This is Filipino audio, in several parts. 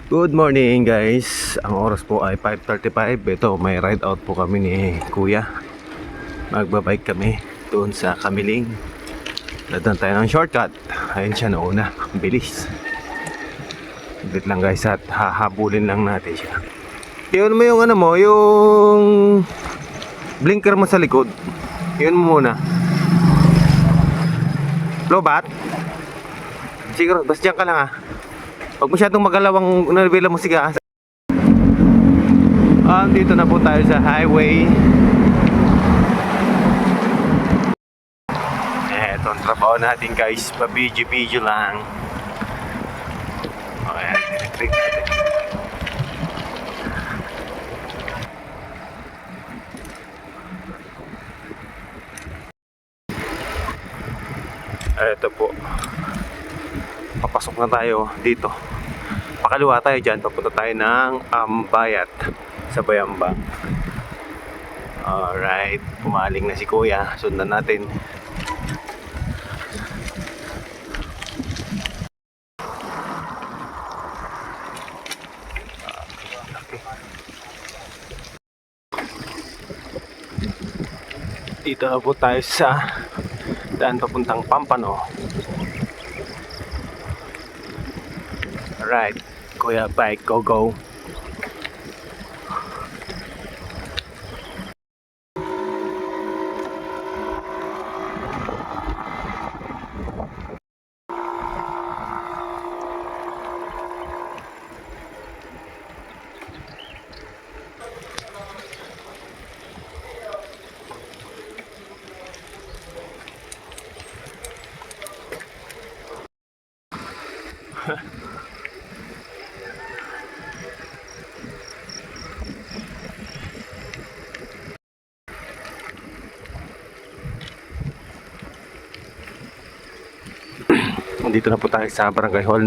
Good morning guys. Ang oras po ay 5:35. Ito may ride out po kami ni Kuya. Magbabike kami doon sa Kamiling. Dadaan tayo ng shortcut. Ayun siya nauna. Ang bilis. Bit lang guys at hahabulin lang natin siya. Yun mo yung ano mo, yung blinker mo sa likod. Yun mo muna. Lobat. Siguro, basta dyan ka lang ah. Huwag masyadong magalawang nabila mo siga. Dito na po tayo sa highway. Eto ang trabaho natin guys. Pa-video lang. Okay, electric natin. Eto po. Papasok na tayo dito. Pakaliwa tayo dyan. Papunta tayo ng Ambayat sa Bayambang. Alright. Pumaling na si Kuya. Sundan natin. Dito na po tayo sa daan papuntang Pampano. Alright, Kuya, bike, go go. Dito na po tayo sa Barangay Hall.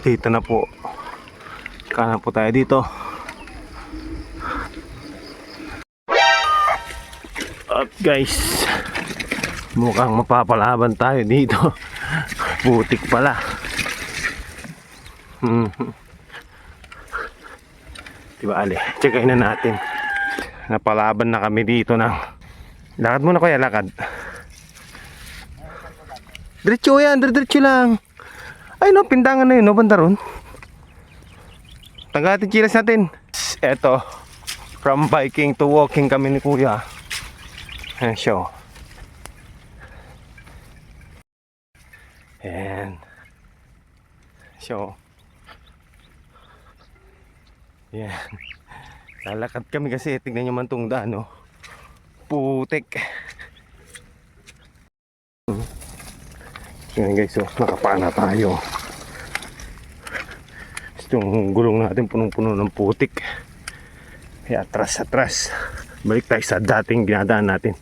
Dito na po. Kanan po tayo dito. At guys, mukhang mapapalaban tayo dito. Putik pala. Diba ali, checkain na natin. Napalaban na kami dito ng lakad muna Kuya, lakad. Diretso yan, diretso lang. Ay no, pindangan na yun, no, banda ron. Tagatin chilas natin. Eto, from biking to walking kami ni Kuya. Ayan siya. Ayan. So, ayan. Lalakad kami kasi tignan nyo man itong daan, no? Putik. Ayan guys, so nakapana tayo. Itong gulong natin punong-puno ng putik. Kaya atras. Balik tayo sa dating ginadaan natin.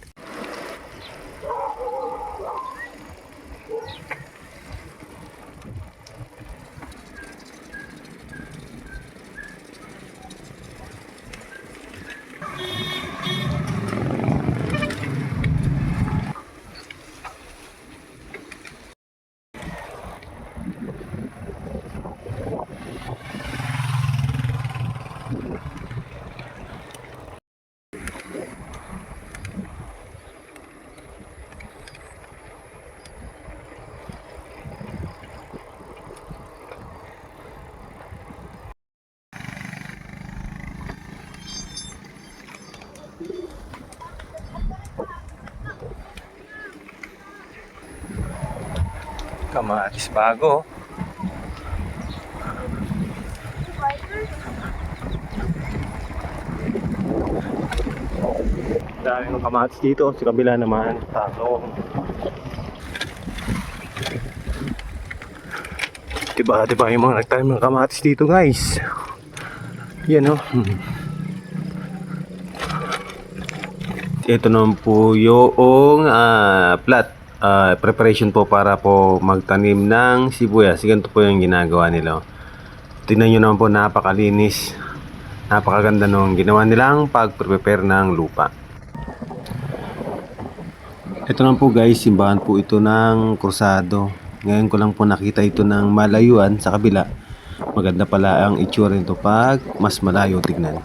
Kamatis bago. Dami ng kamatis dito. Sa kabila naman, talong. Diba yung mga nagtanim ng kamatis dito guys. Yan o. Ito naman po yung preparation po para po magtanim ng sibuyas. Ganito po yung ginagawa nila. Tingnan nyo naman po, napakalinis, napakaganda nung ginawa nilang pag-prepare ng lupa. Ito lang po guys, simbahan po ito ng Krusado. Ngayon ko lang po nakita ito ng malayuan sa kabila. Maganda pala ang itsura nito pag mas malayo tignan.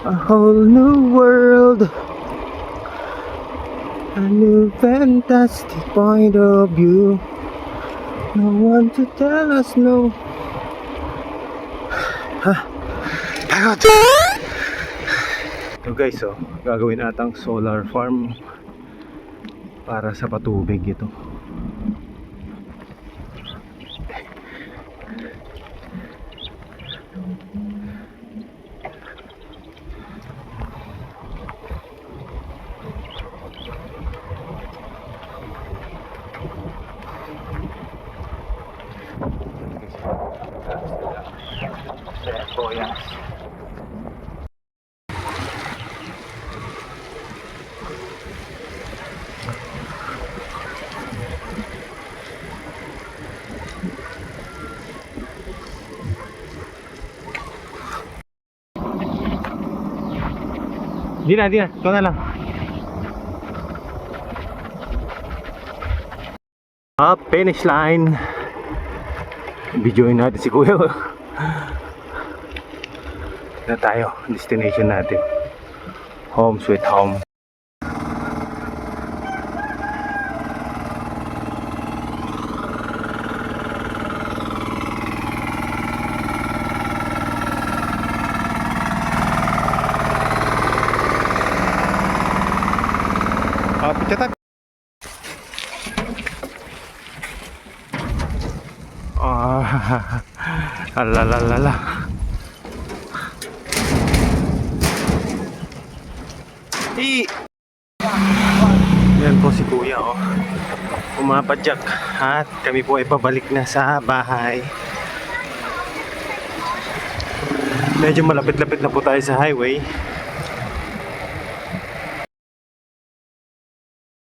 A whole new world, a new fantastic point of view. No one to tell us no. Ha? Pagod! Ito guys, oh, gagawin atang solar farm para sa patubig ito. Seboyas. Di na, ikaw na lang. Finish line. Videoin natin si Kuya. Na tayo, destination natin. Home sweet home. Picture. Alalalala. Yan po si Kuya, oh. Pumapadyak at kami po ay pabalik na sa bahay. Medyo malapit-lapit na po tayo sa highway.